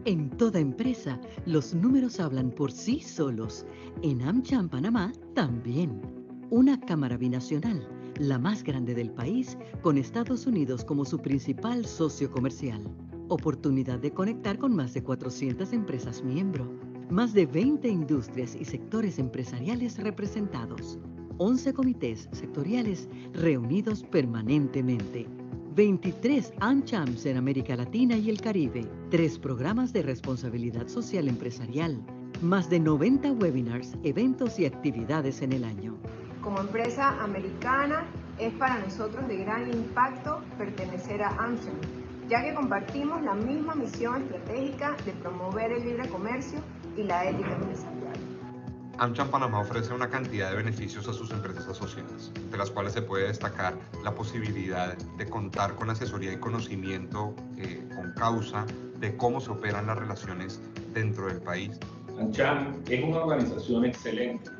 En toda empresa, los números hablan por sí solos. En AmCham Panamá también. Una cámara binacional, la más grande del país, con Estados Unidos como su principal socio comercial. Oportunidad de conectar con más de 400 empresas miembro. Más de 20 industrias y sectores empresariales representados. 11 comités sectoriales reunidos permanentemente. 23 AmChams en América Latina y el Caribe, 3 programas de responsabilidad social empresarial, más de 90 webinars, eventos y actividades en el año. Como empresa americana, es para nosotros de gran impacto pertenecer a AmCham, ya que compartimos la misma misión estratégica de promover el libre comercio y la ética empresarial. AmCham Panamá ofrece una cantidad de beneficios a sus empresas asociadas, de las cuales se puede destacar la posibilidad de contar con asesoría y conocimiento con causa de cómo se operan las relaciones dentro del país. AmCham es una organización excelente.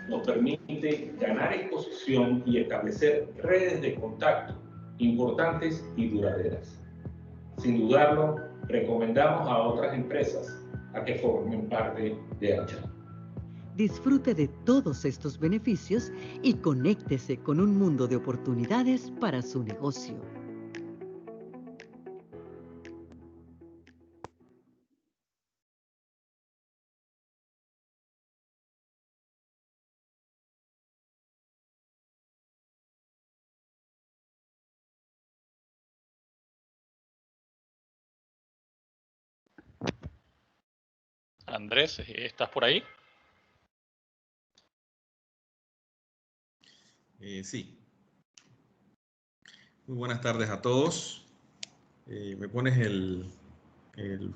Nos permite ganar exposición y establecer redes de contacto importantes y duraderas. Sin dudarlo, recomendamos a otras empresas a que formen parte de AmCham. Disfrute de todos estos beneficios y conéctese con un mundo de oportunidades para su negocio. Andrés, ¿estás por ahí? Sí. Muy buenas tardes a todos. Me pones el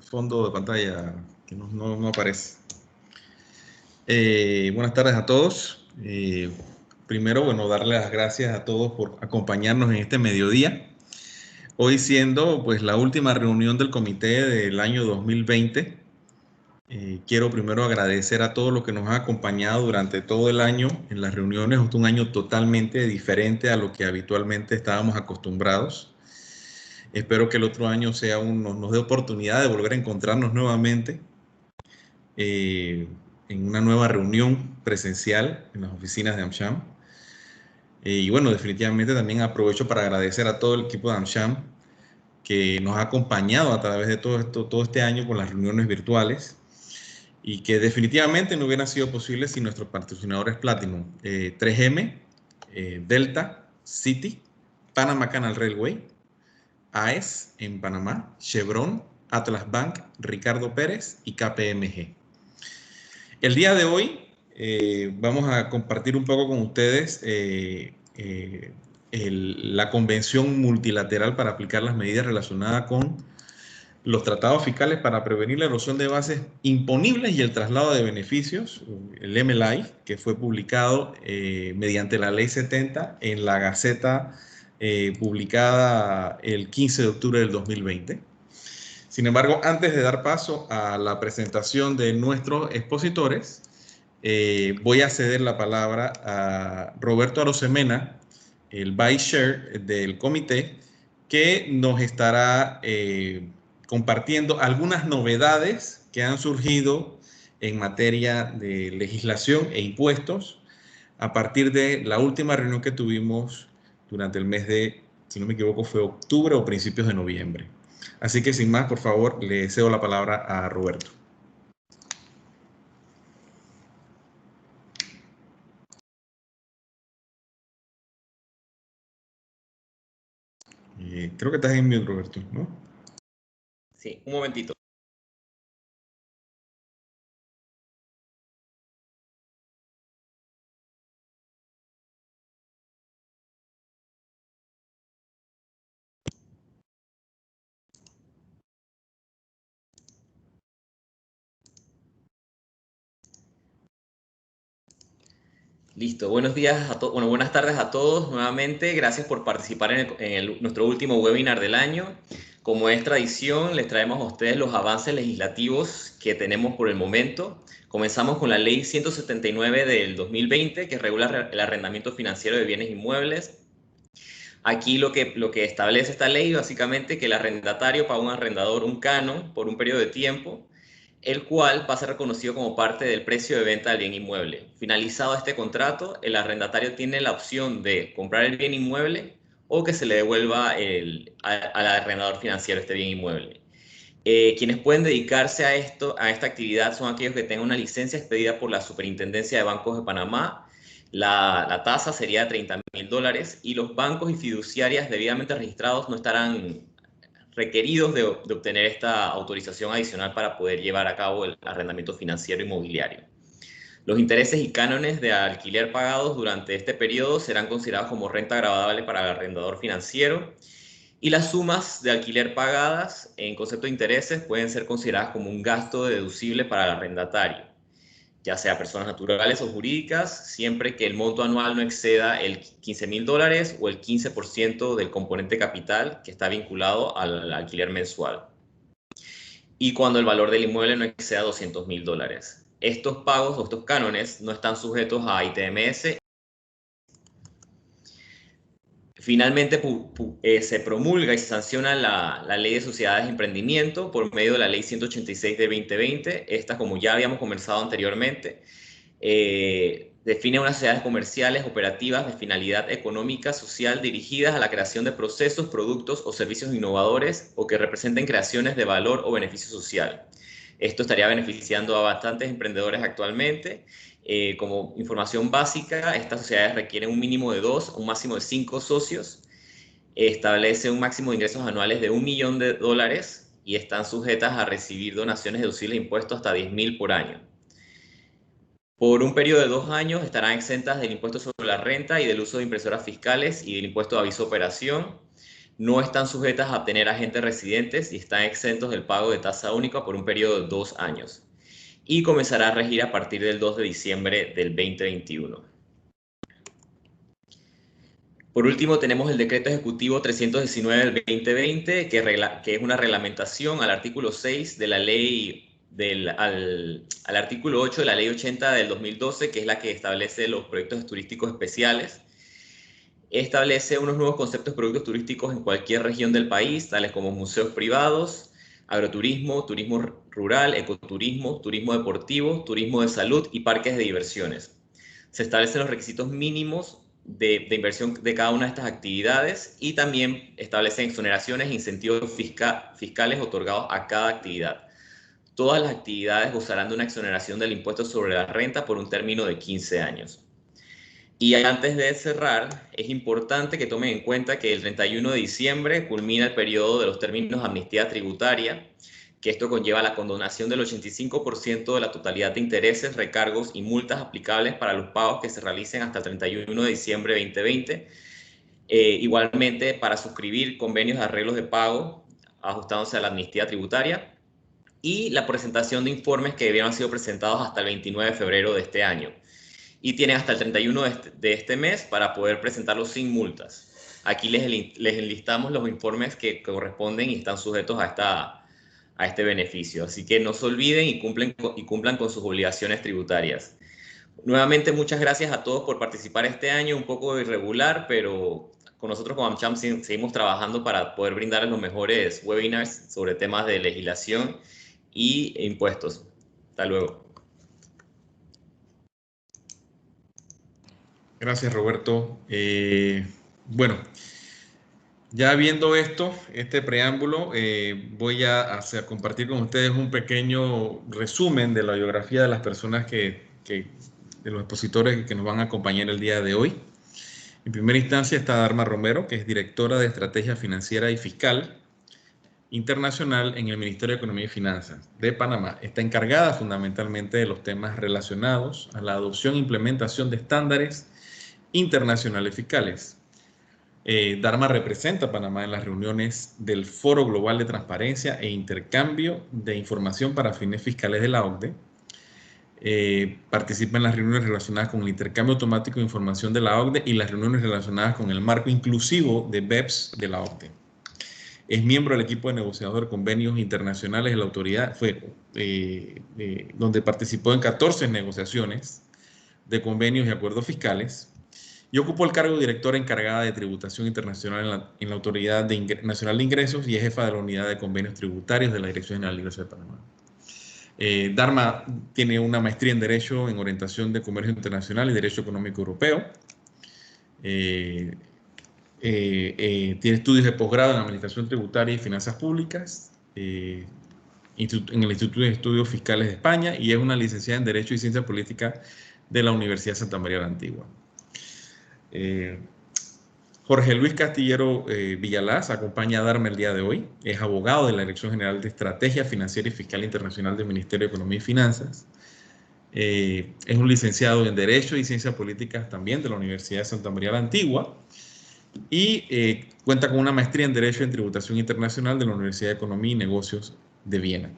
fondo de pantalla que no aparece. Buenas tardes a todos. Primero, bueno, darle las gracias a todos por acompañarnos en este mediodía. Hoy siendo pues la última reunión del comité del año 2020. Quiero primero agradecer a todos los que nos han acompañado durante todo el año en las reuniones. Un año totalmente diferente a lo que habitualmente estábamos acostumbrados. Espero que el otro año nos dé oportunidad de volver a encontrarnos nuevamente en una nueva reunión presencial en las oficinas de AmCham. Y bueno, definitivamente también aprovecho para agradecer a todo el equipo de AmCham que nos ha acompañado a través de todo este año con las reuniones virtuales, y que definitivamente no hubiera sido posible sin nuestros patrocinadores Platinum, 3M, Delta, Citi, Panama Canal Railway, AES en Panamá, Chevron, Atlas Bank, Ricardo Pérez y KPMG. El día de hoy vamos a compartir un poco con ustedes la Convención Multilateral para aplicar las medidas relacionadas con los tratados fiscales para prevenir la erosión de bases imponibles y el traslado de beneficios, el MLI, que fue publicado mediante la Ley 70 en la Gaceta publicada el 15 de octubre del 2020. Sin embargo, antes de dar paso a la presentación de nuestros expositores, voy a ceder la palabra a Roberto Arosemena, el Vice Chair del comité, que nos estará compartiendo algunas novedades que han surgido en materia de legislación e impuestos a partir de la última reunión que tuvimos durante el mes de, si no me equivoco, fue octubre o principios de noviembre. Así que sin más, por favor, le cedo la palabra a Roberto. Creo que estás en mute, Roberto, ¿no? Sí, un momentito. Listo, buenos días a todos, bueno, buenas tardes a todos nuevamente. Gracias por participar en nuestro último webinar del año. Como es tradición, les traemos a ustedes los avances legislativos que tenemos por el momento. Comenzamos con la Ley 179 del 2020, que regula el arrendamiento financiero de bienes inmuebles. Aquí lo que establece esta ley básicamente que el arrendatario paga a un arrendador un canon por un periodo de tiempo, el cual va a ser reconocido como parte del precio de venta del bien inmueble. Finalizado este contrato, el arrendatario tiene la opción de comprar el bien inmueble o que se le devuelva al arrendador financiero este bien inmueble. Quienes pueden dedicarse a esta actividad son aquellos que tengan una licencia expedida por la Superintendencia de Bancos de Panamá. La tasa sería de $30.000 y los bancos y fiduciarias debidamente registrados no estarán requeridos de obtener esta autorización adicional para poder llevar a cabo el arrendamiento financiero inmobiliario. Los intereses y cánones de alquiler pagados durante este periodo serán considerados como renta agravable para el arrendador financiero y las sumas de alquiler pagadas en concepto de intereses pueden ser consideradas como un gasto deducible para el arrendatario, ya sea personas naturales o jurídicas, siempre que el monto anual no exceda el $15.000 o el 15% del componente capital que está vinculado al alquiler mensual. Y cuando el valor del inmueble no exceda $200.000. Estos pagos o estos cánones no están sujetos a ITMS. Finalmente, se promulga y se sanciona la Ley de Sociedades de Emprendimiento por medio de la Ley 186 de 2020. Esta, como ya habíamos conversado anteriormente, define unas sociedades comerciales operativas de finalidad económica, social, dirigidas a la creación de procesos, productos o servicios innovadores o que representen creaciones de valor o beneficio social. Esto estaría beneficiando a bastantes emprendedores actualmente. Como información básica, estas sociedades requieren un mínimo de 2, un máximo de 5 socios. Establece un máximo de ingresos anuales de $1 millón y están sujetas a recibir donaciones deducibles de impuestos hasta $10.000 por año. Por un periodo de 2 años estarán exentas del impuesto sobre la renta y del uso de impresoras fiscales y del impuesto de aviso de operación. No están sujetas a obtener agentes residentes y están exentos del pago de tasa única por un periodo de 2 años. Y comenzará a regir a partir del 2 de diciembre del 2021. Por último, tenemos el Decreto Ejecutivo 319 del 2020, que es una reglamentación al artículo 6 de la ley, al artículo 8 de la ley 80 del 2012, que es la que establece los proyectos turísticos especiales. Establece unos nuevos conceptos de productos turísticos en cualquier región del país, tales como museos privados, agroturismo, turismo rural, ecoturismo, turismo deportivo, turismo de salud y parques de diversiones. Se establecen los requisitos mínimos de inversión de cada una de estas actividades y también establecen exoneraciones e incentivos fiscales otorgados a cada actividad. Todas las actividades gozarán de una exoneración del impuesto sobre la renta por un término de 15 años. Y antes de cerrar, es importante que tomen en cuenta que el 31 de diciembre culmina el periodo de los términos de amnistía tributaria, que esto conlleva la condonación del 85% de la totalidad de intereses, recargos y multas aplicables para los pagos que se realicen hasta el 31 de diciembre de 2020. Igualmente, para suscribir convenios de arreglos de pago ajustándose a la amnistía tributaria y la presentación de informes que debieron haber sido presentados hasta el 29 de febrero de este año. Y tienen hasta el 31 de este mes para poder presentarlos sin multas. Aquí les enlistamos los informes que corresponden y están sujetos a este beneficio. Así que no se olviden y cumplan con sus obligaciones tributarias. Nuevamente, muchas gracias a todos por participar este año, un poco irregular, pero con nosotros como AmCham seguimos trabajando para poder brindarles los mejores webinars sobre temas de legislación y impuestos. Hasta luego. Gracias, Roberto. Bueno, ya viendo este preámbulo, voy a compartir con ustedes un pequeño resumen de la biografía de las personas de los expositores que nos van a acompañar el día de hoy. En primera instancia está Dharma Romero, que es directora de Estrategia Financiera y Fiscal Internacional en el Ministerio de Economía y Finanzas de Panamá. Está encargada fundamentalmente de los temas relacionados a la adopción e implementación de estándares internacionales fiscales. Dharma representa a Panamá en las reuniones del Foro Global de Transparencia e Intercambio de Información para Fines Fiscales de la OCDE. Participa en las reuniones relacionadas con el intercambio automático de información de la OCDE y las reuniones relacionadas con el marco inclusivo de BEPS de la OCDE. Es miembro del equipo de negociador de convenios internacionales de la autoridad, donde participó en 14 negociaciones de convenios y acuerdos fiscales. y ocupó el cargo de directora encargada de tributación internacional en la Autoridad Nacional de Ingresos y es jefa de la Unidad de Convenios Tributarios de la Dirección General de Ingresos de Panamá. Dharma tiene una maestría en Derecho en Orientación de Comercio Internacional y Derecho Económico Europeo. Tiene estudios de posgrado en Administración Tributaria y Finanzas Públicas en el Instituto de Estudios Fiscales de España y es una licenciada en Derecho y Ciencia Política de la Universidad Santa María la Antigua. Jorge Luis Castillero Villalaz acompaña a Dharma el día de hoy. Es abogado de la Dirección General de Estrategia Financiera y Fiscal Internacional del Ministerio de Economía y Finanzas. Es un licenciado en Derecho y Ciencias Políticas también de la Universidad de Santa María la Antigua y cuenta con una maestría en Derecho en Tributación Internacional de la Universidad de Economía y Negocios de Viena.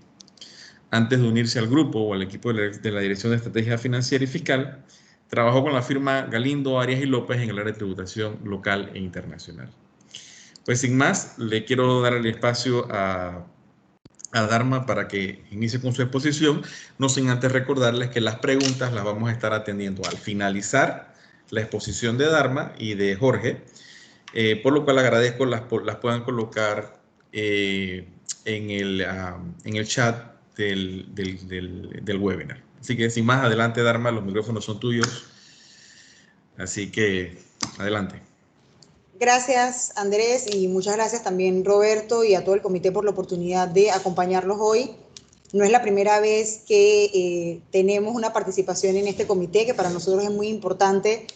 Antes de unirse al grupo o al equipo de la Dirección de Estrategia Financiera y Fiscal, trabajó con la firma Galindo, Arias y López en el área de tributación local e internacional. Pues sin más, le quiero dar el espacio a Dharma para que inicie con su exposición, no sin antes recordarles que las preguntas las vamos a estar atendiendo al finalizar la exposición de Dharma y de Jorge, por lo cual agradezco las puedan colocar en el chat del webinar. Así que sin más, adelante Dharma, los micrófonos son tuyos. Así que adelante. Gracias Andrés y muchas gracias también Roberto y a todo el comité por la oportunidad de acompañarlos hoy. No es la primera vez que tenemos una participación en este comité, que para nosotros es muy importante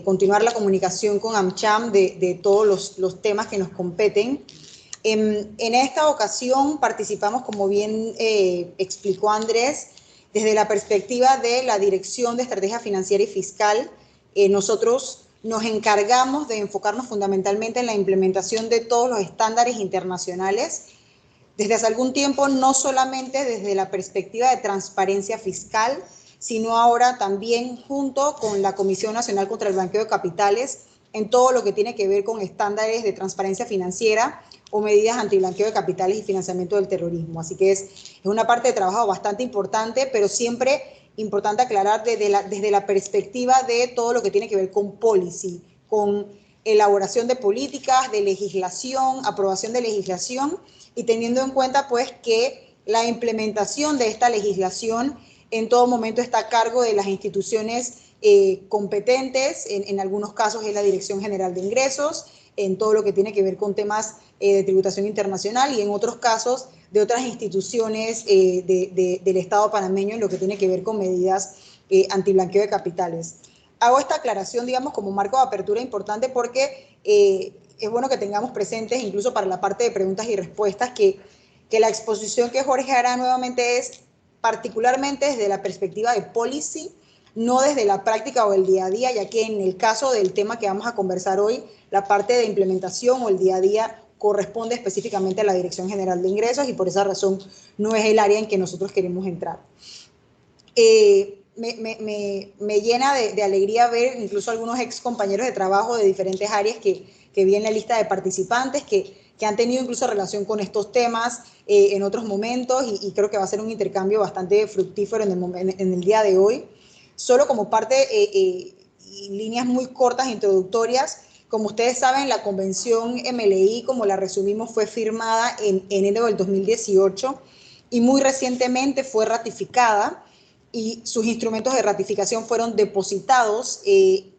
continuar la comunicación con AmCham de todos los temas que nos competen. En esta ocasión participamos, como bien explicó Andrés, desde la perspectiva de la Dirección de Estrategia Financiera y Fiscal. Nosotros nos encargamos de enfocarnos fundamentalmente en la implementación de todos los estándares internacionales desde hace algún tiempo, no solamente desde la perspectiva de transparencia fiscal, sino ahora también junto con la Comisión Nacional contra el Blanqueo de Capitales en todo lo que tiene que ver con estándares de transparencia financiera o medidas antiblanqueo de capitales y financiamiento del terrorismo. Así que es una parte de trabajo bastante importante, pero siempre importante aclarar desde la perspectiva de todo lo que tiene que ver con policy, con elaboración de políticas, de legislación, aprobación de legislación y teniendo en cuenta pues que la implementación de esta legislación en todo momento está a cargo de las instituciones competentes, en algunos casos es la Dirección General de Ingresos, en todo lo que tiene que ver con temas de tributación internacional y en otros casos de otras instituciones del Estado panameño en lo que tiene que ver con medidas antiblanqueo de capitales. Hago esta aclaración, digamos, como marco de apertura importante porque es bueno que tengamos presentes, incluso para la parte de preguntas y respuestas, que la exposición que Jorge hará nuevamente es particularmente desde la perspectiva de policy, no desde la práctica o el día a día, ya que en el caso del tema que vamos a conversar hoy, la parte de implementación o el día a día corresponde específicamente a la Dirección General de Ingresos y por esa razón no es el área en que nosotros queremos entrar. Me llena de alegría ver incluso algunos ex compañeros de trabajo de diferentes áreas que vi en la lista de participantes que han tenido incluso relación con estos temas en otros momentos y creo que va a ser un intercambio bastante fructífero en el día de hoy. Solo como parte, líneas muy cortas introductorias, como ustedes saben, la convención MLI, como la resumimos, fue firmada en enero del 2018 y muy recientemente fue ratificada y sus instrumentos de ratificación fueron depositados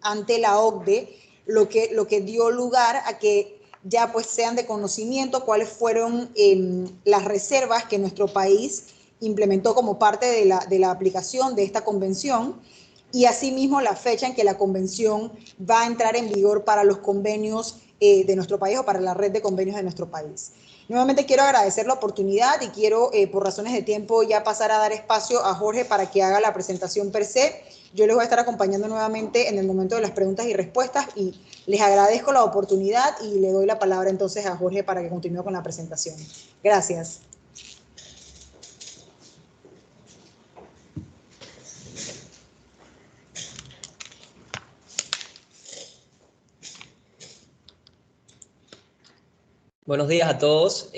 ante la OCDE, lo que dio lugar a que ya pues sean de conocimiento cuáles fueron las reservas que nuestro país implementó como parte de la aplicación de esta convención y asimismo la fecha en que la convención va a entrar en vigor para los convenios de nuestro país o para la red de convenios de nuestro país. Nuevamente quiero agradecer la oportunidad y quiero, por razones de tiempo, ya pasar a dar espacio a Jorge para que haga la presentación per se. Yo les voy a estar acompañando nuevamente en el momento de las preguntas y respuestas y les agradezco la oportunidad y le doy la palabra entonces a Jorge para que continúe con la presentación. Gracias. Buenos días a todos.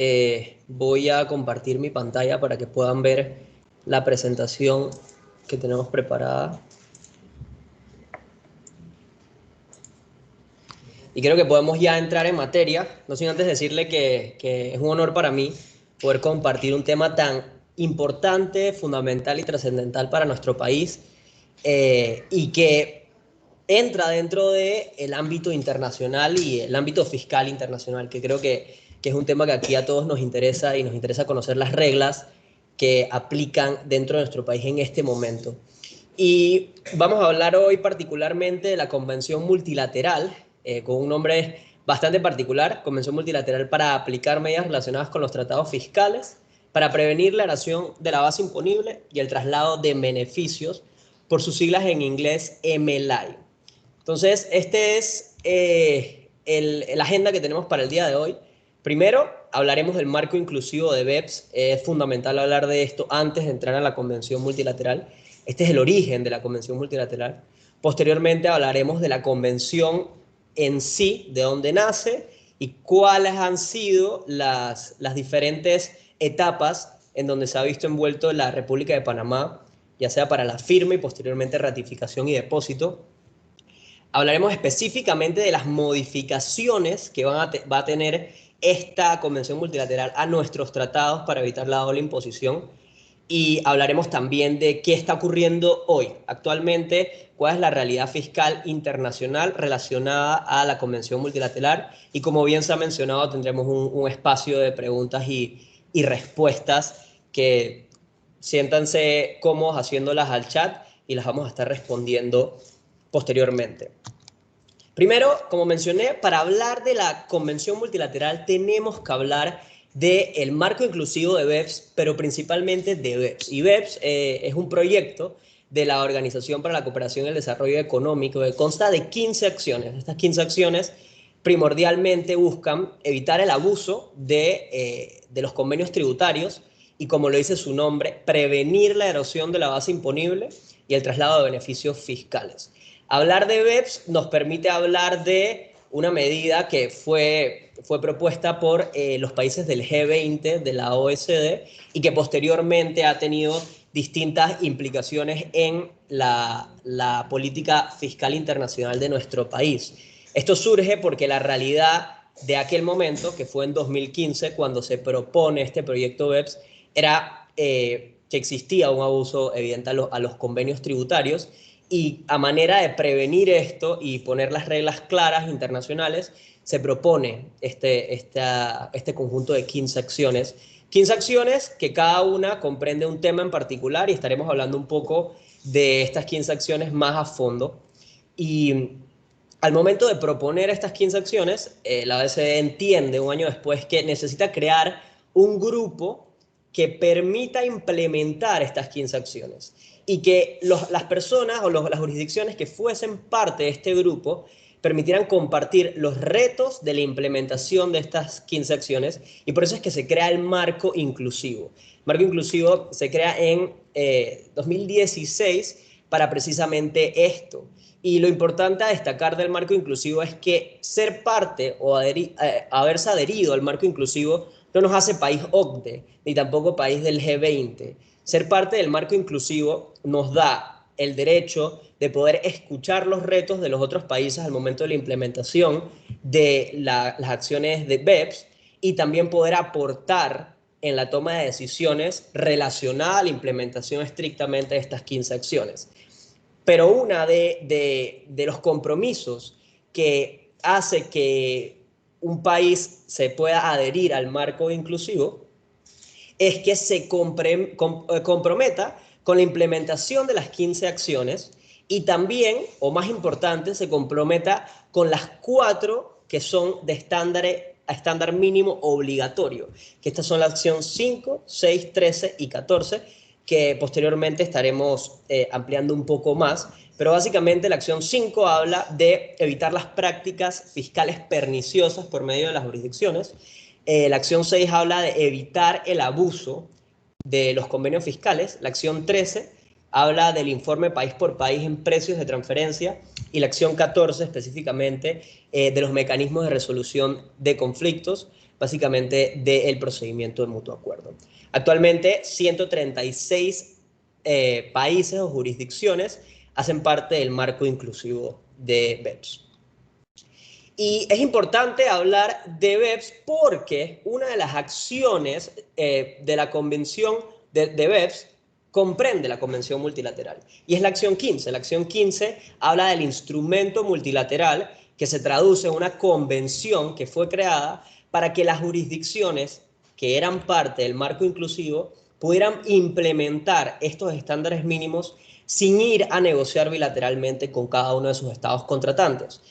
Voy a compartir mi pantalla para que puedan ver la presentación que tenemos preparada. y creo que podemos ya entrar en materia, no sin antes decirle que es un honor para mí poder compartir un tema tan importante, fundamental y trascendental para nuestro país, y que entra dentro del ámbito internacional y el ámbito fiscal internacional, que creo que es un tema que aquí a todos nos interesa, y nos interesa conocer las reglas que aplican dentro de nuestro país en este momento. Y vamos a hablar hoy particularmente de la Convención Multilateral, con un nombre bastante particular, Convención Multilateral para aplicar medidas relacionadas con los tratados fiscales, para prevenir la evasión de la base imponible y el traslado de beneficios, por sus siglas en inglés MLI. Entonces, este es la agenda que tenemos para el día de hoy. Primero, hablaremos del marco inclusivo de BEPS. Es fundamental hablar de esto antes de entrar a la Convención Multilateral. Este es el origen de la Convención Multilateral. Posteriormente hablaremos de la Convención en sí, de dónde nace y cuáles han sido las diferentes etapas en donde se ha visto envuelto la República de Panamá, ya sea para la firma y posteriormente ratificación y depósito. Hablaremos específicamente de las modificaciones que va a tener esta Convención Multilateral a nuestros tratados para evitar la doble imposición. Y hablaremos también de qué está ocurriendo hoy, actualmente, cuál es la realidad fiscal internacional relacionada a la Convención Multilateral. Y como bien se ha mencionado, tendremos un espacio de preguntas y respuestas, que siéntanse cómodos haciéndolas al chat y las vamos a estar respondiendo posteriormente. Primero, como mencioné, para hablar de la Convención Multilateral tenemos que hablar del marco inclusivo de BEPS, pero principalmente de BEPS. Y BEPS es un proyecto de la Organización para la Cooperación y el Desarrollo Económico que consta de 15 acciones. Estas 15 acciones primordialmente buscan evitar el abuso de los convenios tributarios y, como lo dice su nombre, prevenir la erosión de la base imponible y el traslado de beneficios fiscales. Hablar de BEPS nos permite hablar de una medida que fue propuesta por los países del G20, de la OECD, y que posteriormente ha tenido distintas implicaciones en la política fiscal internacional de nuestro país. Esto surge porque la realidad de aquel momento, que fue en 2015, cuando se propone este proyecto BEPS, era que existía un abuso evidente a los convenios tributarios, y a manera de prevenir esto y poner las reglas claras internacionales, se propone este conjunto de 15 acciones. 15 acciones que cada una comprende un tema en particular, y estaremos hablando un poco de estas 15 acciones más a fondo. Y al momento de proponer estas 15 acciones, la OECD entiende un año después que necesita crear un grupo que permita implementar estas 15 acciones, y que las personas o las jurisdicciones que fuesen parte de este grupo permitieran compartir los retos de la implementación de estas 15 acciones, y por eso es que se crea el marco inclusivo. El marco inclusivo se crea en 2016 para precisamente esto. Y lo importante a destacar del marco inclusivo es que ser parte o haberse adherido al marco inclusivo no nos hace país OCDE, ni tampoco país del G20. Ser parte del marco inclusivo nos da el derecho de poder escuchar los retos de los otros países al momento de la implementación de las acciones de BEPS, y también poder aportar en la toma de decisiones relacionada a la implementación estrictamente de estas 15 acciones. Pero una de los compromisos que hace que un país se pueda adherir al marco inclusivo es que se comprometa con la implementación de las 15 acciones, y también, o más importante, se comprometa con las 4 que son de estándar mínimo obligatorio, que estas son la acción 5, 6, 13 y 14, que posteriormente estaremos ampliando un poco más. Pero básicamente la acción 5 habla de evitar las prácticas fiscales perniciosas por medio de las jurisdicciones. La acción 6 habla de evitar el abuso de los convenios fiscales. La acción 13 habla del informe país por país en precios de transferencia. Y la acción 14 específicamente de los mecanismos de resolución de conflictos, básicamente del procedimiento de mutuo acuerdo. Actualmente 136 países o jurisdicciones hacen parte del marco inclusivo de BEPS. Y es importante hablar de BEPS porque una de las acciones de la convención de BEPS comprende la convención multilateral. Y es la acción 15. La acción 15 habla del instrumento multilateral que se traduce en una convención que fue creada para que las jurisdicciones que eran parte del marco inclusivo pudieran implementar estos estándares mínimos sin ir a negociar bilateralmente con cada uno de sus estados contratantes.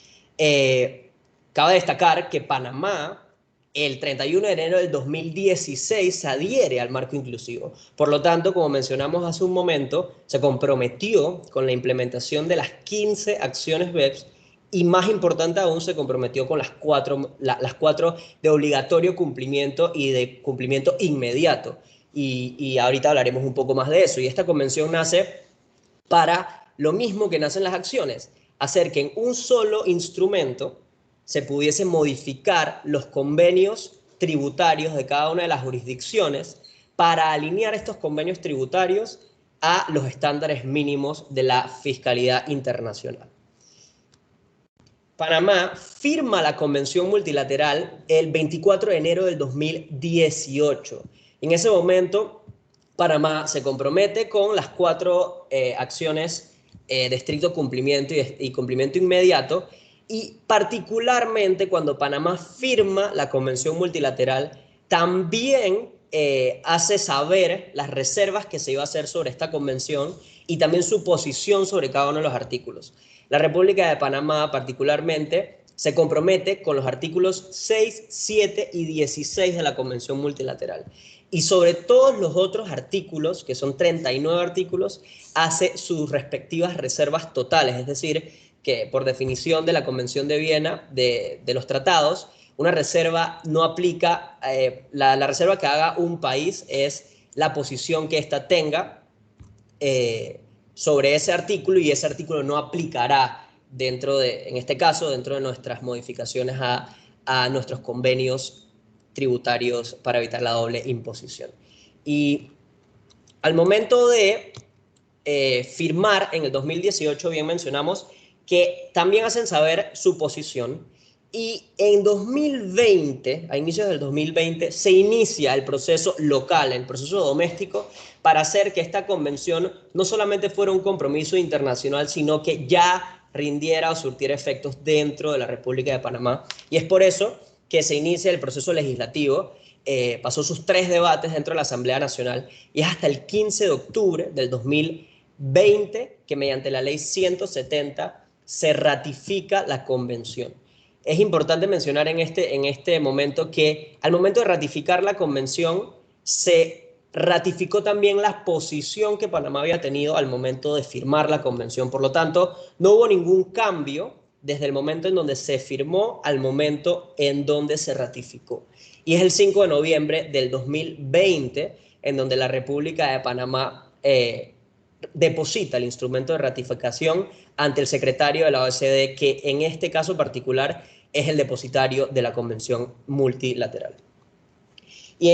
Cabe destacar que Panamá, el 31 de enero del 2016, se adhiere al marco inclusivo. Por lo tanto, como mencionamos hace un momento, se comprometió con la implementación de las 15 acciones BEPS y, más importante aún, se comprometió con las cuatro de obligatorio cumplimiento y de cumplimiento inmediato. Y ahorita hablaremos un poco más de eso. Y esta convención nace para lo mismo que nacen las acciones, hacer que en un solo instrumento se pudiese modificar los convenios tributarios de cada una de las jurisdicciones para alinear estos convenios tributarios a los estándares mínimos de la fiscalidad internacional. Panamá firma la convención multilateral el 24 de enero del 2018. En ese momento, Panamá se compromete con las 4 acciones de estricto cumplimiento y cumplimiento inmediato, y particularmente cuando Panamá firma la convención multilateral, también hace saber las reservas que se iba a hacer sobre esta convención y también su posición sobre cada uno de los artículos. La República de Panamá particularmente se compromete con los artículos 6, 7 y 16 de la convención multilateral. Y sobre todos los otros artículos, que son 39 artículos, hace sus respectivas reservas totales, es decir, que por definición de la Convención de Viena de los tratados, una reserva no aplica, la reserva que haga un país es la posición que ésta tenga sobre ese artículo, y ese artículo no aplicará en este caso, dentro de nuestras modificaciones a nuestros convenios tributarios para evitar la doble imposición. Y al momento de firmar en el 2018, bien mencionamos que también hacen saber su posición, y en 2020, a inicios del 2020, se inicia el proceso local, el proceso doméstico, para hacer que esta convención no solamente fuera un compromiso internacional, sino que ya rindiera o surtiera efectos dentro de la República de Panamá. Y es por eso que se inicia el proceso legislativo. Pasó sus 3 debates dentro de la Asamblea Nacional, y es hasta el 15 de octubre del 2020 que, mediante la Ley 170, se ratifica la convención. Es importante mencionar en este momento que al momento de ratificar la convención se ratificó también la posición que Panamá había tenido al momento de firmar la convención. Por lo tanto, no hubo ningún cambio desde el momento en donde se firmó al momento en donde se ratificó. Y es el 5 de noviembre del 2020 en donde la República de Panamá deposita el instrumento de ratificación ante el secretario de la OECD, que en este caso particular es el depositario de la Convención Multilateral. Y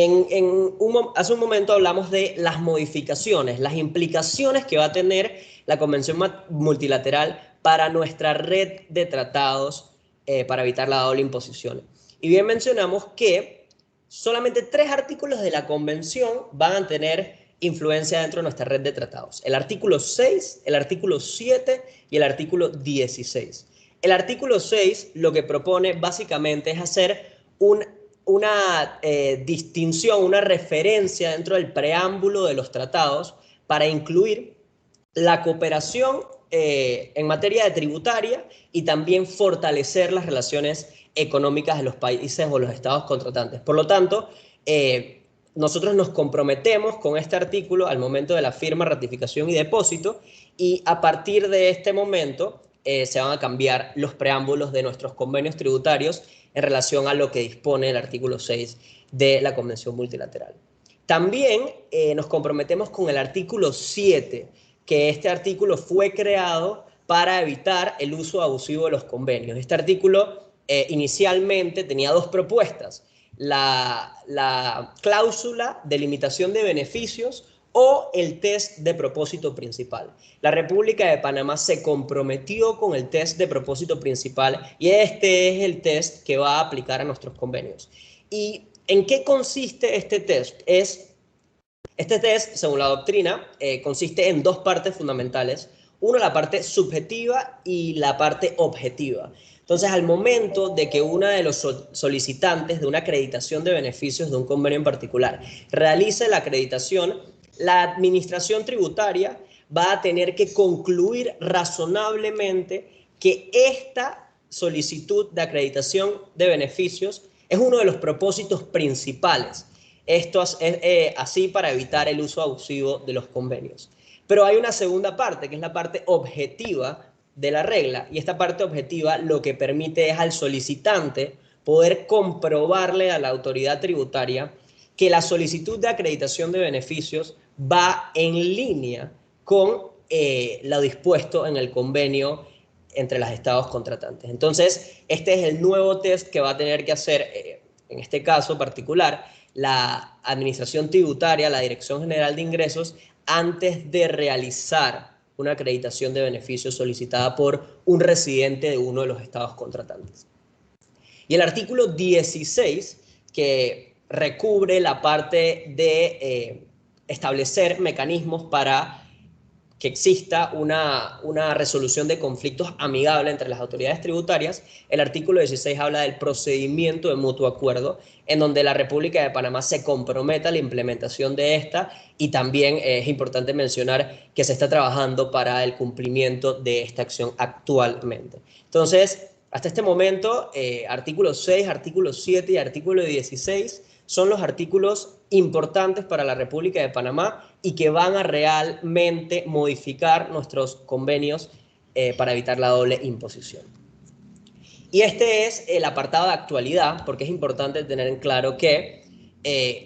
hace un momento hablamos de las modificaciones, las implicaciones que va a tener la Convención Multilateral para nuestra red de tratados para evitar la doble imposición. Y bien mencionamos que solamente 3 artículos de la Convención van a tener influencia dentro de nuestra red de tratados: el artículo 6, el artículo 7 y el artículo 16. El artículo 6 lo que propone básicamente es hacer una distinción, una referencia dentro del preámbulo de los tratados para incluir la cooperación en materia de tributaria y también fortalecer las relaciones económicas de los países o los estados contratantes. Por lo tanto, nosotros nos comprometemos con este artículo al momento de la firma, ratificación y depósito, y a partir de este momento se van a cambiar los preámbulos de nuestros convenios tributarios en relación a lo que dispone el artículo 6 de la Convención Multilateral. También nos comprometemos con el artículo 7, que este artículo fue creado para evitar el uso abusivo de los convenios. Este artículo inicialmente tenía 2 propuestas: la cláusula de limitación de beneficios o el test de propósito principal. La República de Panamá se comprometió con el test de propósito principal y este es el test que va a aplicar a nuestros convenios. ¿Y en qué consiste este test? Este test, según la doctrina, consiste en dos partes fundamentales. Uno, la parte subjetiva y la parte objetiva. Entonces, al momento de que uno de los solicitantes de una acreditación de beneficios de un convenio en particular realice la acreditación, la administración tributaria va a tener que concluir razonablemente que esta solicitud de acreditación de beneficios es uno de los propósitos principales. Esto es así para evitar el uso abusivo de los convenios. Pero hay una segunda parte, que es la parte objetiva de la regla, y esta parte objetiva lo que permite es al solicitante poder comprobarle a la autoridad tributaria que la solicitud de acreditación de beneficios va en línea con lo dispuesto en el convenio entre los estados contratantes. Entonces, este es el nuevo test que va a tener que hacer, en este caso particular, la Administración Tributaria, la Dirección General de Ingresos, antes de realizar una acreditación de beneficios solicitada por un residente de uno de los estados contratantes. Y el artículo 16, que recubre la parte de establecer mecanismos para que exista una resolución de conflictos amigable entre las autoridades tributarias, el artículo 16 habla del procedimiento de mutuo acuerdo, en donde la República de Panamá se compromete a la implementación de esta, y también es importante mencionar que se está trabajando para el cumplimiento de esta acción actualmente. Entonces, hasta este momento, artículo 6, artículo 7 y artículo 16 son los artículos importantes para la República de Panamá y que van a realmente modificar nuestros convenios para evitar la doble imposición. Y este es el apartado de actualidad, porque es importante tener en claro que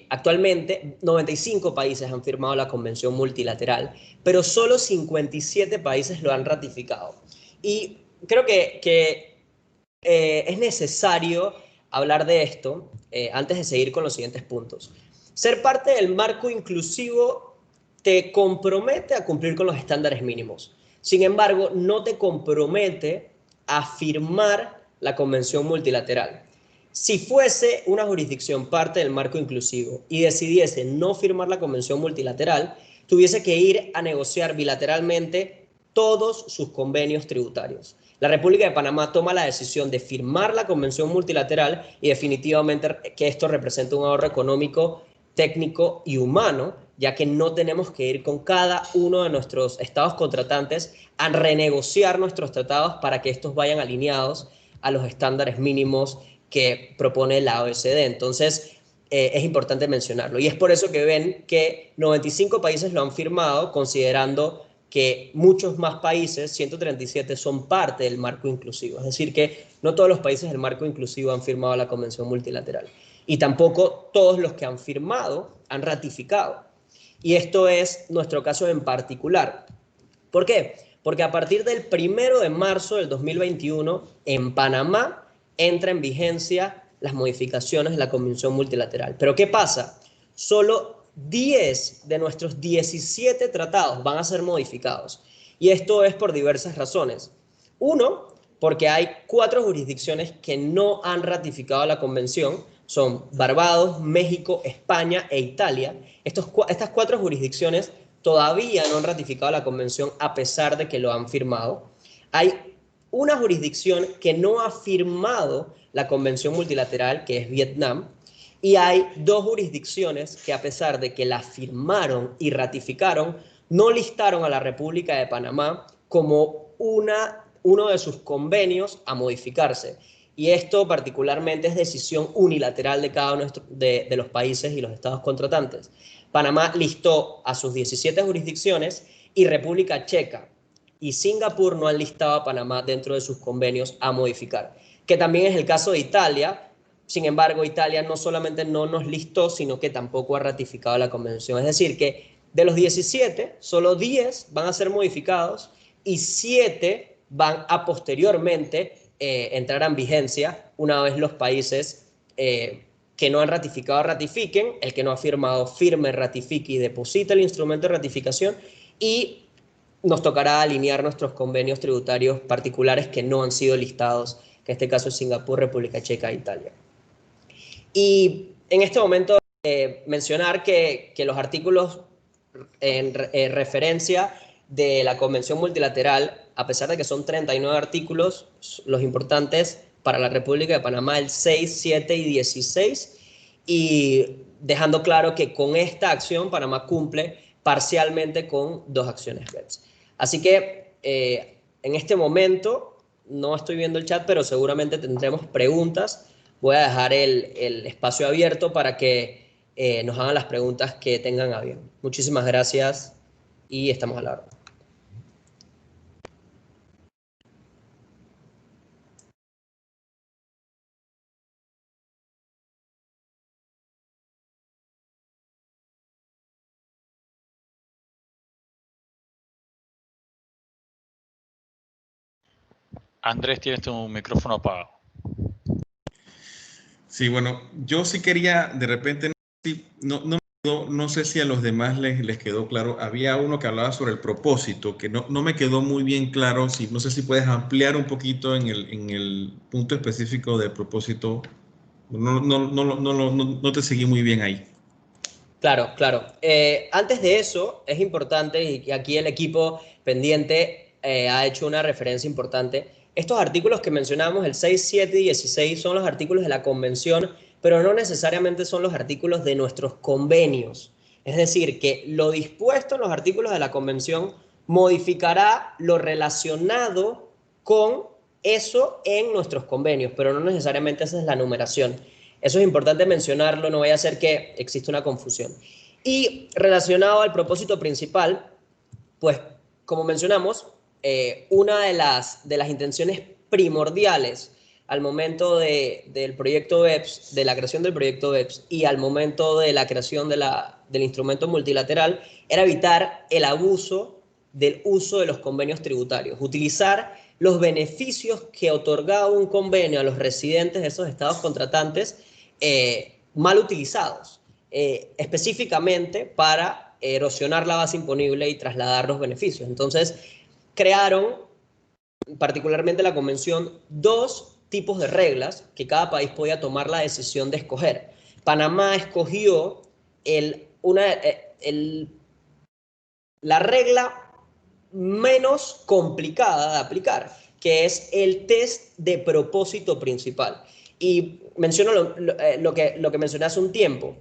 actualmente 95 países han firmado la Convención Multilateral, pero solo 57 países lo han ratificado. Y creo que es necesario hablar de esto antes de seguir con los siguientes puntos. Ser parte del marco inclusivo te compromete a cumplir con los estándares mínimos. Sin embargo, no te compromete a firmar la Convención Multilateral. Si fuese una jurisdicción parte del marco inclusivo y decidiese no firmar la Convención Multilateral, tuviese que ir a negociar bilateralmente todos sus convenios tributarios. La República de Panamá toma la decisión de firmar la Convención Multilateral y definitivamente que esto representa un ahorro económico, técnico y humano, ya que no tenemos que ir con cada uno de nuestros estados contratantes a renegociar nuestros tratados para que estos vayan alineados a los estándares mínimos que propone la OECD. Entonces, es importante mencionarlo. Y es por eso que ven que 95 países lo han firmado, considerando que muchos más países, 137, son parte del marco inclusivo. Es decir, que no todos los países del marco inclusivo han firmado la Convención Multilateral. Y tampoco todos los que han firmado han ratificado. Y esto es nuestro caso en particular. ¿Por qué? Porque a partir del 1 de marzo del 2021, en Panamá entra en vigencia las modificaciones de la Convención Multilateral. ¿Pero qué pasa? Solo 10 de nuestros 17 tratados van a ser modificados. Y esto es por diversas razones. Uno, porque hay 4 jurisdicciones que no han ratificado la Convención. Son Barbados, México, España e Italia. Estas 4 jurisdicciones todavía no han ratificado la Convención a pesar de que lo han firmado. Hay una jurisdicción que no ha firmado la Convención Multilateral, que es Vietnam, y hay 2 jurisdicciones que, a pesar de que la firmaron y ratificaron, no listaron a la República de Panamá como uno de sus convenios a modificarse. Y esto particularmente es decisión unilateral de cada uno de los países y los estados contratantes. Panamá listó a sus 17 jurisdicciones y República Checa y Singapur no han listado a Panamá dentro de sus convenios a modificar, que también es el caso de Italia. Sin embargo, Italia no solamente no nos listó, sino que tampoco ha ratificado la convención. Es decir, que de los 17, solo 10 van a ser modificados y 7 van a posteriormente entrar en vigencia una vez los países que no han ratificado ratifiquen, el que no ha firmado firme, ratifique y deposite el instrumento de ratificación, y nos tocará alinear nuestros convenios tributarios particulares que no han sido listados, que en este caso es Singapur, República Checa e Italia. Y en este momento mencionar que los artículos en referencia de la Convención Multilateral, a pesar de que son 39 artículos, los importantes para la República de Panamá, el 6, 7 y 16, y dejando claro que con esta acción Panamá cumple parcialmente con 2 acciones BEPS. Así que en este momento no estoy viendo el chat, pero seguramente tendremos preguntas. Voy a dejar el espacio abierto para que nos hagan las preguntas que tengan a bien. Muchísimas gracias y estamos a la orden. Andrés, tienes tu micrófono apagado. Sí, bueno, yo sí quería, de repente, no sé si a los demás les quedó claro. Había uno que hablaba sobre el propósito, que no me quedó muy bien claro. No sé si puedes ampliar un poquito en el punto específico del propósito. No te seguí muy bien ahí. Claro, claro. Antes de eso, es importante, y aquí el equipo pendiente ha hecho una referencia importante. Estos artículos que mencionamos, el 6, 7 y 16, son los artículos de la Convención, pero no necesariamente son los artículos de nuestros convenios. Es decir, que lo dispuesto en los artículos de la Convención modificará lo relacionado con eso en nuestros convenios, pero no necesariamente esa es la numeración. Eso es importante mencionarlo, no vaya a ser que exista una confusión. Y relacionado al propósito principal, pues como mencionamos, una de las intenciones primordiales al momento del proyecto BEPS, de la creación del proyecto BEPS y al momento de la creación del instrumento multilateral, era evitar el abuso del uso de los convenios tributarios, utilizar los beneficios que otorgaba un convenio a los residentes de esos estados contratantes mal utilizados, específicamente para erosionar la base imponible y trasladar los beneficios. Entonces, crearon, particularmente la Convención, 2 tipos de reglas que cada país podía tomar la decisión de escoger. Panamá escogió la regla menos complicada de aplicar, que es el test de propósito principal. Y menciono lo que mencioné hace un tiempo.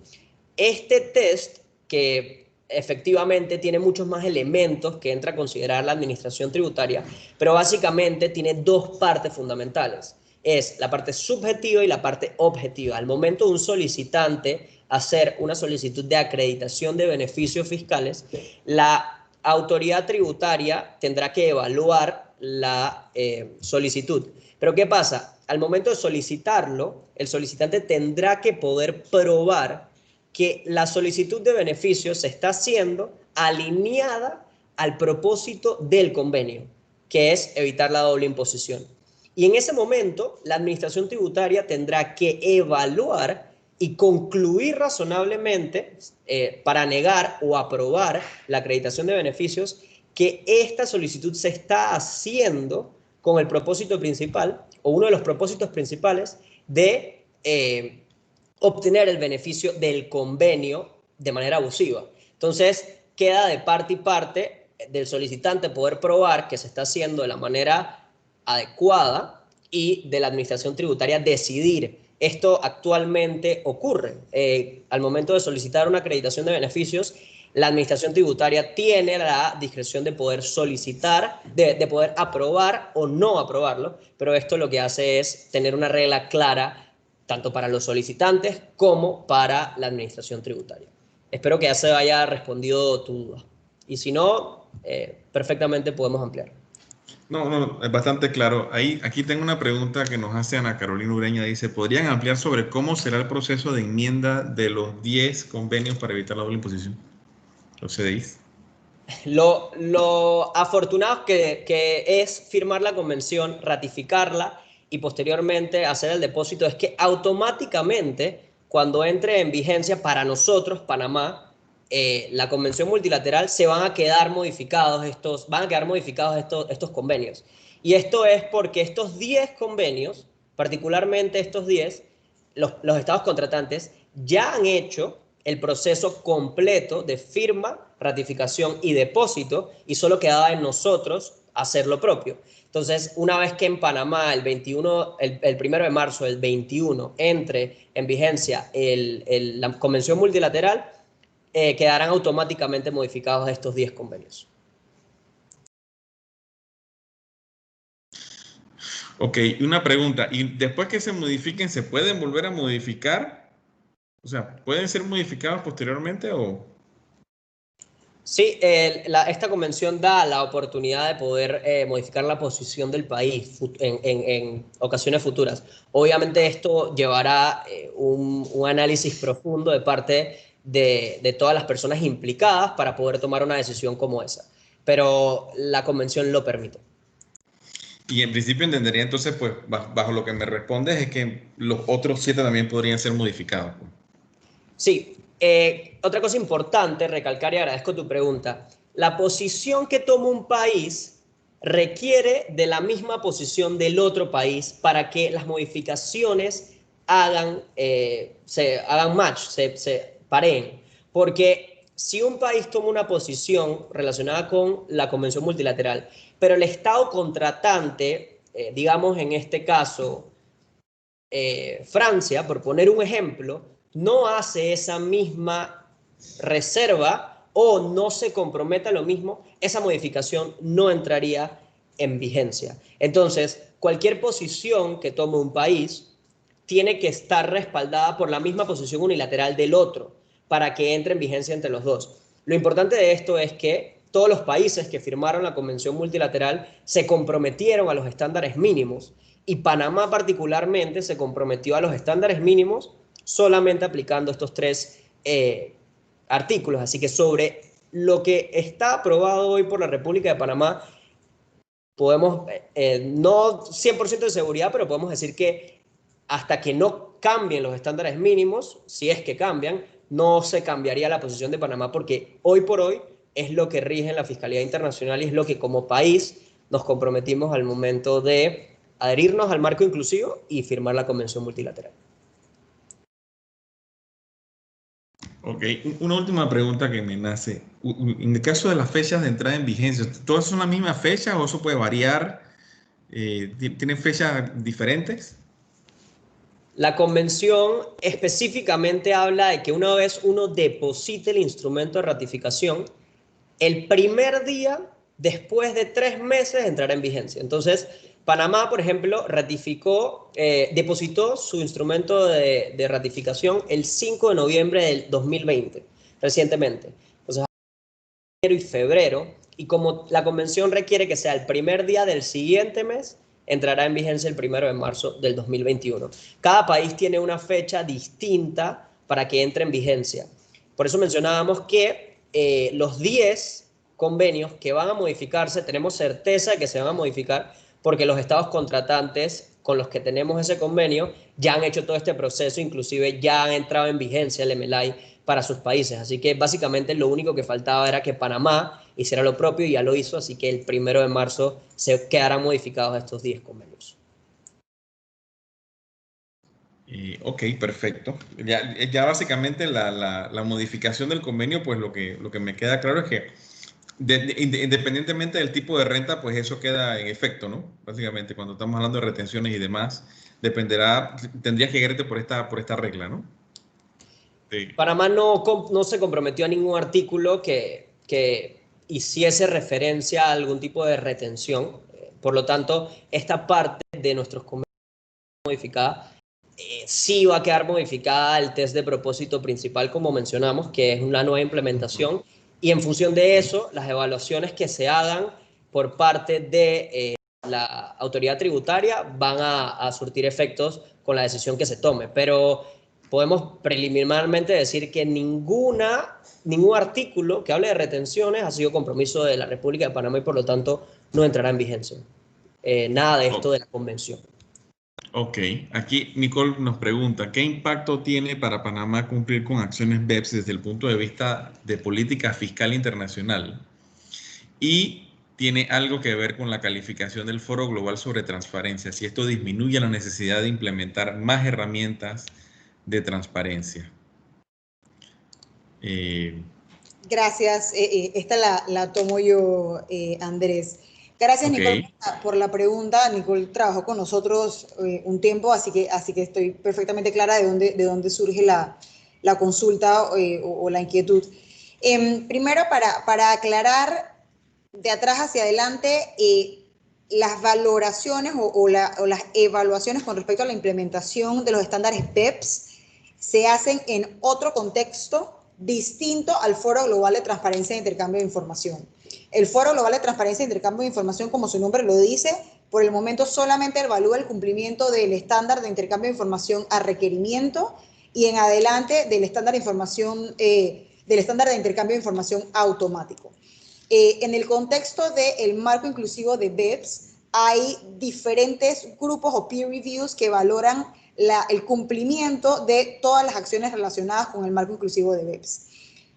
Este test, que efectivamente tiene muchos más elementos que entra a considerar la administración tributaria, pero básicamente tiene 2 partes fundamentales. Es la parte subjetiva y la parte objetiva. Al momento de un solicitante hacer una solicitud de acreditación de beneficios fiscales, la autoridad tributaria tendrá que evaluar la solicitud. Pero ¿qué pasa? Al momento de solicitarlo, el solicitante tendrá que poder probar que la solicitud de beneficios se está haciendo alineada al propósito del convenio, que es evitar la doble imposición. Y en ese momento, la administración tributaria tendrá que evaluar y concluir razonablemente para negar o aprobar la acreditación de beneficios que esta solicitud se está haciendo con el propósito principal o uno de los propósitos principales de obtener el beneficio del convenio de manera abusiva. Entonces, queda de parte y parte del solicitante poder probar que se está haciendo de la manera adecuada y de la administración tributaria decidir. Esto actualmente ocurre. Al momento de solicitar una acreditación de beneficios, la administración tributaria tiene la discreción de poder solicitar, de poder aprobar o no aprobarlo, pero esto lo que hace es tener una regla clara tanto para los solicitantes como para la administración tributaria. Espero que ya se haya respondido tu duda. Y si no, perfectamente podemos ampliar. No, es bastante claro. Aquí tengo una pregunta que nos hace Ana Carolina Ureña. Dice, ¿podrían ampliar sobre cómo será el proceso de enmienda de los 10 convenios para evitar la doble imposición? Los CDIs. Lo afortunado que es firmar la convención, ratificarla y posteriormente hacer el depósito es que automáticamente cuando entre en vigencia para nosotros, Panamá, la convención multilateral, se van a quedar modificados estos convenios. Y esto es porque estos 10 convenios, particularmente estos 10, los estados contratantes ya han hecho el proceso completo de firma, ratificación y depósito, y solo quedaba en nosotros hacer lo propio. Entonces, una vez que en Panamá el 1 de marzo del 21 entre en vigencia la convención multilateral, quedarán automáticamente modificados estos 10 convenios. Ok, una pregunta. ¿Y después que se modifiquen, se pueden volver a modificar? O sea, ¿pueden ser modificados posteriormente o...? Sí, esta convención da la oportunidad de poder modificar la posición del país en ocasiones futuras. Obviamente esto llevará un análisis profundo de parte de todas las personas implicadas para poder tomar una decisión como esa. Pero la convención lo permite. Y en principio entendería entonces, pues, bajo lo que me respondes, es que los otros 7 también podrían ser modificados. Sí. Otra cosa importante, recalcar, y agradezco tu pregunta, la posición que toma un país requiere de la misma posición del otro país para que las modificaciones se hagan match, se pareen. Porque si un país toma una posición relacionada con la convención multilateral, pero el estado contratante, digamos en este caso, Francia, por poner un ejemplo, no hace esa misma reserva o no se compromete a lo mismo, esa modificación no entraría en vigencia. Entonces, cualquier posición que tome un país tiene que estar respaldada por la misma posición unilateral del otro para que entre en vigencia entre los dos. Lo importante de esto es que todos los países que firmaron la convención multilateral se comprometieron a los estándares mínimos y Panamá particularmente se comprometió a los estándares mínimos solamente aplicando estos 3 artículos. Así que sobre lo que está aprobado hoy por la República de Panamá, podemos, no 100% de seguridad, pero podemos decir que hasta que no cambien los estándares mínimos, si es que cambian, no se cambiaría la posición de Panamá porque hoy por hoy es lo que rige en la Fiscalía Internacional y es lo que como país nos comprometimos al momento de adherirnos al marco inclusivo y firmar la convención multilateral. Ok, una última pregunta que me nace. En el caso de las fechas de entrada en vigencia, ¿todas son las mismas fechas o eso puede variar? ¿Tienen fechas diferentes? La convención específicamente habla de que una vez uno deposite el instrumento de ratificación, el primer día después de 3 meses entrará en vigencia. Entonces, Panamá, por ejemplo, depositó su instrumento de ratificación el 5 de noviembre del 2020, recientemente. Entonces, enero y febrero, y como la convención requiere que sea el primer día del siguiente mes, entrará en vigencia el 1 de marzo del 2021. Cada país tiene una fecha distinta para que entre en vigencia. Por eso mencionábamos que los 10 convenios que van a modificarse, tenemos certeza de que se van a modificar porque los estados contratantes con los que tenemos ese convenio ya han hecho todo este proceso, inclusive ya han entrado en vigencia el MLI para sus países. Así que básicamente lo único que faltaba era que Panamá hiciera lo propio y ya lo hizo, así que el 1 de marzo se quedarán modificados estos 10 convenios. Ok, perfecto. Ya básicamente la modificación del convenio, pues lo que me queda claro es que independientemente del tipo de renta, pues eso queda en efecto, ¿no? Básicamente, cuando estamos hablando de retenciones y demás, tendrías que guiarte por esta regla, ¿no? Sí. Panamá no se comprometió a ningún artículo que hiciese referencia a algún tipo de retención. Por lo tanto, esta parte de nuestros convenios modificada sí va a quedar modificada el test de propósito principal, como mencionamos, que es una nueva implementación. Y en función de eso, las evaluaciones que se hagan por parte de la autoridad tributaria van a surtir efectos con la decisión que se tome. Pero podemos preliminarmente decir que ningún artículo que hable de retenciones ha sido compromiso de la República de Panamá y por lo tanto no entrará en vigencia. Nada de esto de la convención. Ok, aquí Nicole nos pregunta, ¿qué impacto tiene para Panamá cumplir con acciones BEPS desde el punto de vista de política fiscal internacional? Y tiene algo que ver con la calificación del Foro Global sobre Transparencia, si esto disminuye la necesidad de implementar más herramientas de transparencia. Gracias, esta la tomo yo, Andrés. Gracias, Okay. Nicole, por la pregunta. Nicole trabajó con nosotros un tiempo, así que estoy perfectamente clara de dónde surge la consulta o la inquietud. Primero, para aclarar de atrás hacia adelante, las valoraciones o las evaluaciones con respecto a la implementación de los estándares BEPS se hacen en otro contexto distinto al Foro Global de Transparencia e Intercambio de Información. El Foro Global de Transparencia e Intercambio de Información, como su nombre lo dice, por el momento solamente evalúa el cumplimiento del estándar de intercambio de información a requerimiento y en adelante del estándar de información, del estándar de intercambio de información automático. En el contexto del marco inclusivo de BEPS, hay diferentes grupos o peer reviews que valoran el cumplimiento de todas las acciones relacionadas con el marco inclusivo de BEPS.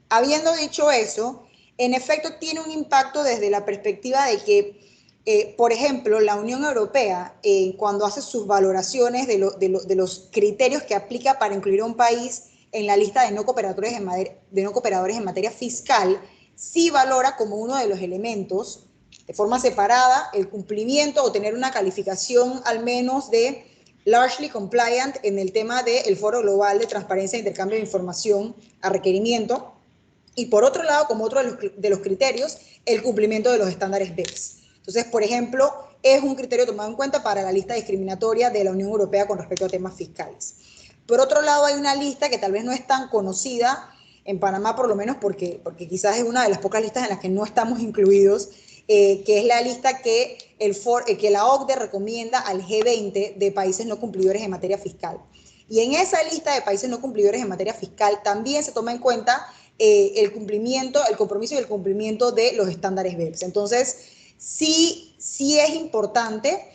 Habiendo dicho eso, en efecto tiene un impacto desde la perspectiva de que, por ejemplo, la Unión Europea, cuando hace sus valoraciones de los criterios que aplica para incluir a un país en la lista de no cooperadores en materia fiscal, sí valora como uno de los elementos, de forma separada, el cumplimiento o tener una calificación al menos de largely compliant en el tema del Foro Global de Transparencia e Intercambio de Información a requerimiento. Y por otro lado, como otro de los criterios, el cumplimiento de los estándares BEPS. Entonces, por ejemplo, es un criterio tomado en cuenta para la lista discriminatoria de la Unión Europea con respecto a temas fiscales. Por otro lado, hay una lista que tal vez no es tan conocida en Panamá, por lo menos porque quizás es una de las pocas listas en las que no estamos incluidos, que es la lista que la OCDE recomienda al G20 de países no cumplidores en materia fiscal. Y en esa lista de países no cumplidores en materia fiscal también se toma en cuenta el cumplimiento, el compromiso y el cumplimiento de los estándares BEPS. Entonces, sí es importante,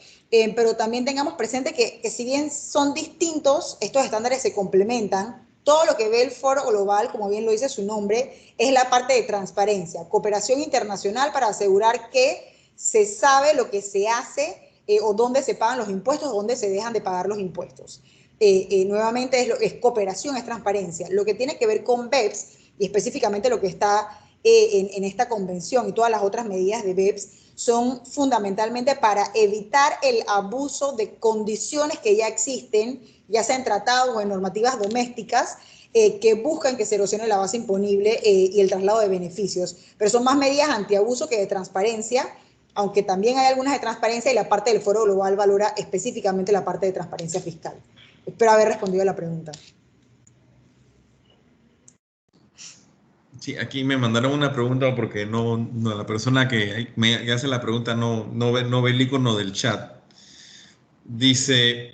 pero también tengamos presente que si bien son distintos, estos estándares se complementan. Todo lo que ve el Foro Global, como bien lo dice su nombre, es la parte de transparencia, cooperación internacional para asegurar que se sabe lo que se hace o dónde se pagan los impuestos o dónde se dejan de pagar los impuestos. Nuevamente es cooperación, es transparencia. Lo que tiene que ver con BEPS y específicamente lo que está en esta convención y todas las otras medidas de BEPS son fundamentalmente para evitar el abuso de condiciones que ya existen, ya sea en tratados o en normativas domésticas, que buscan que se erosione la base imponible y el traslado de beneficios. Pero son más medidas antiabuso que de transparencia, aunque también hay algunas de transparencia y la parte del Foro Global valora específicamente la parte de transparencia fiscal. Espero haber respondido a la pregunta. Sí, aquí me mandaron una pregunta porque no la persona que me hace la pregunta no ve el icono del chat. Dice,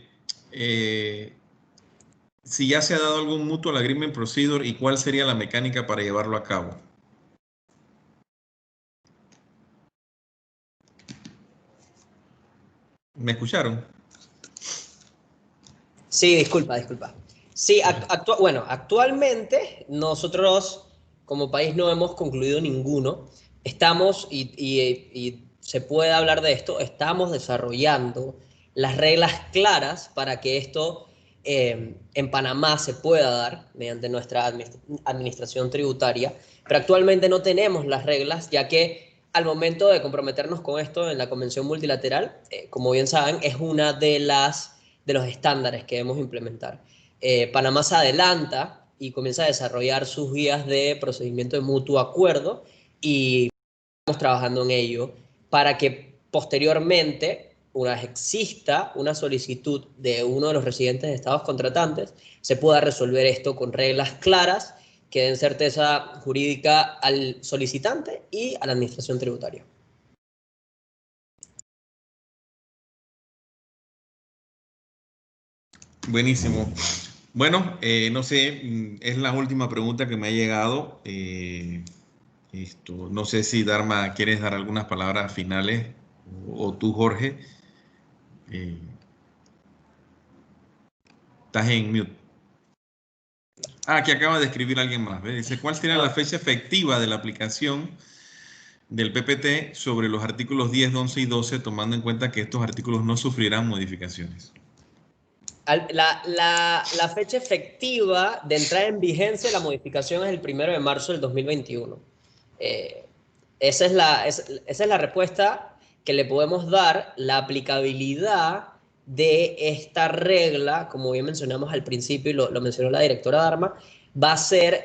si ya se ha dado algún mutual agreement procedure y cuál sería la mecánica para llevarlo a cabo. ¿Me escucharon? Sí, disculpa. Sí, actualmente nosotros como país no hemos concluido ninguno. Estamos, y se puede hablar de esto, estamos desarrollando las reglas claras para que esto en Panamá se pueda dar mediante nuestra administración tributaria, pero actualmente no tenemos las reglas, ya que al momento de comprometernos con esto en la Convención Multilateral, como bien saben, es una de los estándares que debemos implementar. Panamá se adelanta y comienza a desarrollar sus guías de procedimiento de mutuo acuerdo y estamos trabajando en ello para que posteriormente, una vez exista una solicitud de uno de los residentes de estados contratantes, se pueda resolver esto con reglas claras que den certeza jurídica al solicitante y a la administración tributaria. Buenísimo. Bueno, no sé, es la última pregunta que me ha llegado. No sé si Dharma quieres dar algunas palabras finales o tú, Jorge. Estás en mute. Aquí acaba de escribir alguien más. ¿Ve? Dice, ¿cuál será la fecha efectiva de la aplicación del PPT sobre los artículos 10, 11 y 12, tomando en cuenta que estos artículos no sufrirán modificaciones? La fecha efectiva de entrada en vigencia de la modificación es el 1 de marzo del 2021. Esa es la respuesta que le podemos dar. La aplicabilidad de esta regla, como bien mencionamos al principio y lo mencionó la directora Dharma, va a ser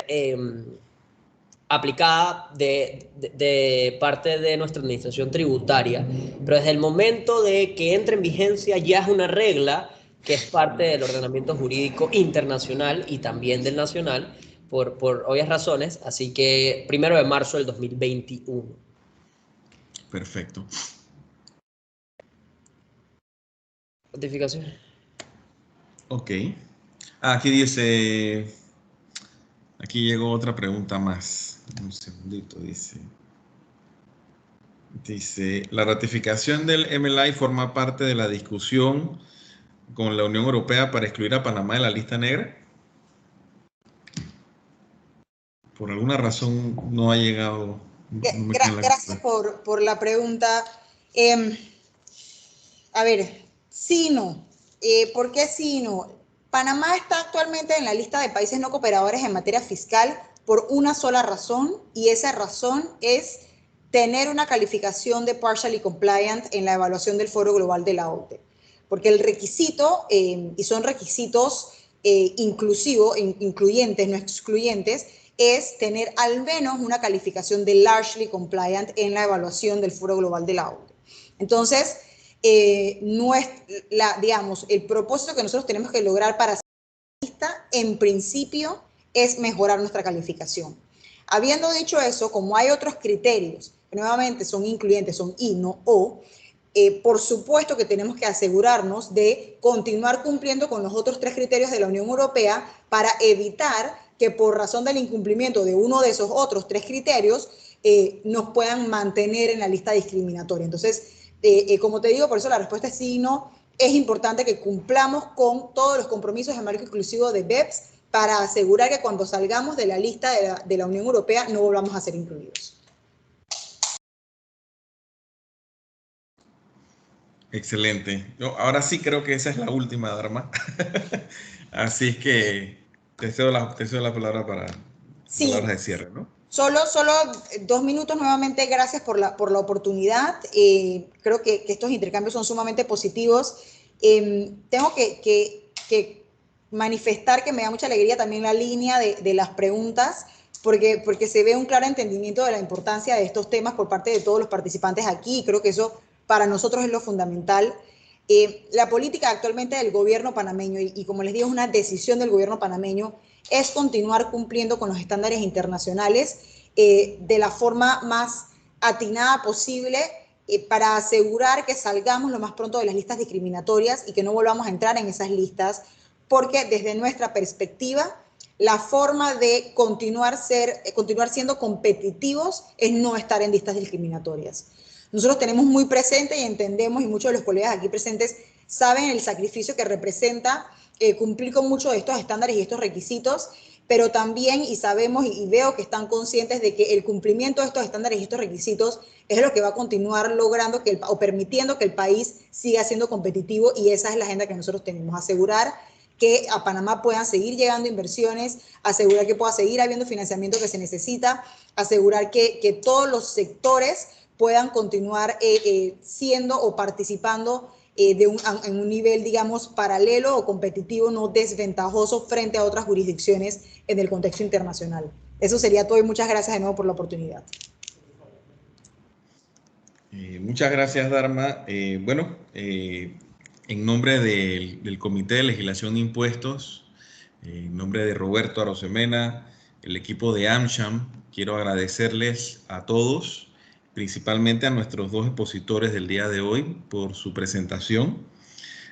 aplicada de parte de nuestra administración tributaria, pero desde el momento de que entre en vigencia ya es una regla que es parte del ordenamiento jurídico internacional y también del nacional, por obvias razones, así que 1 de marzo del 2021. Perfecto. Notificación. Ok. Aquí dice, aquí llegó otra pregunta más. Un segundito, dice, ¿la ratificación del MLI forma parte de la discusión con la Unión Europea para excluir a Panamá de la lista negra? Por alguna razón no ha llegado. Gracias por la pregunta. A ver, sí y no. ¿Por qué sí y no? Panamá está actualmente en la lista de países no cooperadores en materia fiscal por una sola razón, y esa razón es tener una calificación de partially compliant en la evaluación del Foro Global de la OCDE. Porque el requisito, y son requisitos incluyentes, no excluyentes, es tener al menos una calificación de largely compliant en la evaluación del Foro Global de la OCDE. Entonces, digamos, el propósito que nosotros tenemos que lograr para ser lista, en principio, es mejorar nuestra calificación. Habiendo dicho eso, como hay otros criterios que nuevamente son incluyentes, son I, no O, por supuesto que tenemos que asegurarnos de continuar cumpliendo con los otros 3 criterios de la Unión Europea para evitar que por razón del incumplimiento de uno de esos otros 3 criterios nos puedan mantener en la lista discriminatoria. Entonces, como te digo, por eso la respuesta es sí y no. Es importante que cumplamos con todos los compromisos de marco inclusivo de BEPS para asegurar que cuando salgamos de la lista de la Unión Europea no volvamos a ser incluidos. Excelente. Yo ahora sí creo que esa es la última, Dharma. Así es que te cedo la palabra para palabras de cierre, ¿no? Solo 2 minutos nuevamente. Gracias por la oportunidad. Creo que estos intercambios son sumamente positivos. Tengo que manifestar que me da mucha alegría también la línea de las preguntas, porque se ve un claro entendimiento de la importancia de estos temas por parte de todos los participantes aquí, y creo que eso para nosotros es lo fundamental. La política actualmente del gobierno panameño, y como les digo, es una decisión del gobierno panameño, es continuar cumpliendo con los estándares internacionales de la forma más atinada posible para asegurar que salgamos lo más pronto de las listas discriminatorias y que no volvamos a entrar en esas listas, porque desde nuestra perspectiva, la forma de continuar siendo competitivos es no estar en listas discriminatorias. Nosotros tenemos muy presente y entendemos, y muchos de los colegas aquí presentes saben el sacrificio que representa cumplir con muchos de estos estándares y estos requisitos, pero también, y sabemos y veo que están conscientes de que el cumplimiento de estos estándares y estos requisitos es lo que va a continuar logrando o permitiendo que el país siga siendo competitivo, y esa es la agenda que nosotros tenemos: asegurar que a Panamá puedan seguir llegando inversiones, asegurar que pueda seguir habiendo financiamiento que se necesita, asegurar que todos los sectores puedan continuar siendo o participando en un nivel, digamos, paralelo o competitivo, no desventajoso frente a otras jurisdicciones en el contexto internacional. Eso sería todo, y muchas gracias de nuevo por la oportunidad. Muchas gracias, Dharma. Bueno, en nombre del Comité de Legislación de Impuestos, en nombre de Roberto Arosemena, el equipo de AmCham, quiero agradecerles a todos, principalmente a nuestros 2 expositores del día de hoy por su presentación,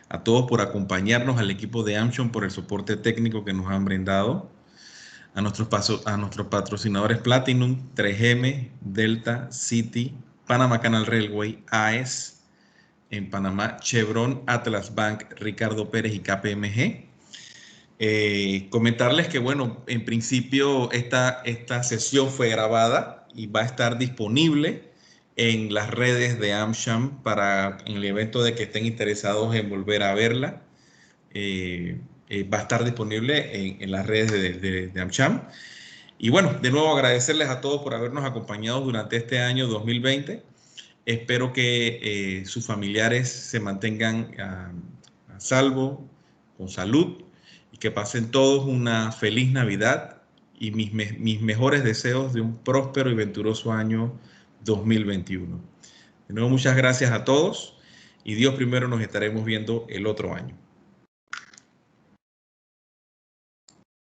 a todos por acompañarnos, al equipo de AmCham por el soporte técnico que nos han brindado, a nuestros patrocinadores Platinum, 3M, Delta, Citi, Panama Canal Railway, AES, en Panamá, Chevron, Atlas Bank, Ricardo Pérez y KPMG. Comentarles que, bueno, en principio esta sesión fue grabada y va a estar disponible en las redes de AmCham en el evento de que estén interesados en volver a verla. Va a estar disponible en las redes de AmCham. Y bueno, de nuevo agradecerles a todos por habernos acompañado durante este año 2020. Espero que sus familiares se mantengan a salvo, con salud, y que pasen todos una feliz Navidad y mis mejores deseos de un próspero y venturoso año 2021. De nuevo, muchas gracias a todos y Dios primero, nos estaremos viendo el otro año.